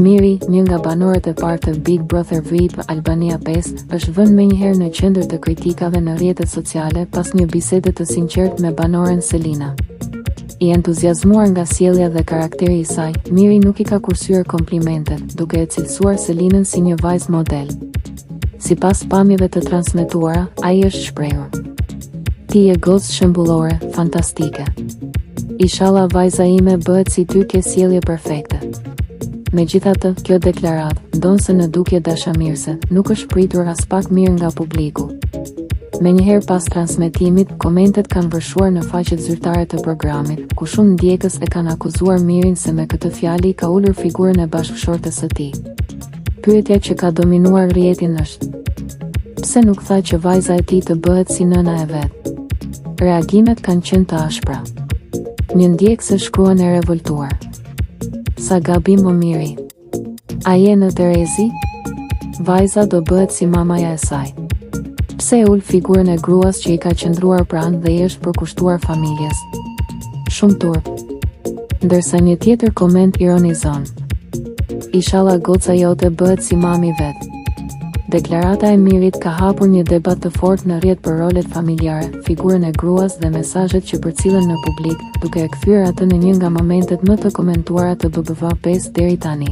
Miri, një nga banorët e parë të Big Brother VIP Albania 5, është vënë menjëherë në qendër të kritikave në rrjetet sociale pas një bisede të sinqertë me banoren Selina. I entuziazmuar nga sjellja dhe karakteri i saj, Miri nuk i ka kursyer komplimentet, duke e cilësuar Selinën si një vajzë model. Sipas pamjeve të transmetuara, ai është shprehur: "Ti je gocë shembullore, fantastike. Inshallah vajza ime bëhet si ty, ke sjellje perfekte." Megjithatë, kjo deklaratë, ndonse në dukje dashamirëse, nuk është pritur as pak mirë nga publiku. Menjëherë pas transmetimit, komentet kanë vërshuar në faqet zyrtare të programit, ku shumë ndjekës e kanë akuzuar Mirin se me këtë fjalë ka ulur figurën e bashkëshortes së tij. Pyetja që ka dominuar rrjetin është: pse nuk tha që vajza e tij të bëhet si nëna e vet? Reagimet kanë qenë të ashpra. Një ndjekëse shkruan e revoltuar: "Sa gabim o Miri. A je në Terezi? Vajza do bëhet si mamaja e saj. Pse e ul figurën e gruas që i ka qëndruar pranë dhe i është përkushtuar familjes? Shumë turp." Ndërsa një tjetër koment ironizon: "Inshallah goca jote bëhet si mami vet." Deklarata e Mirit ka hapur një debat të fortë në rrjet për rolet familjare, figurën e gruas dhe mesazhet që përcillen në publik, duke e kthyer atë në një nga momentet më të komentuara të BBV 5 deri tani.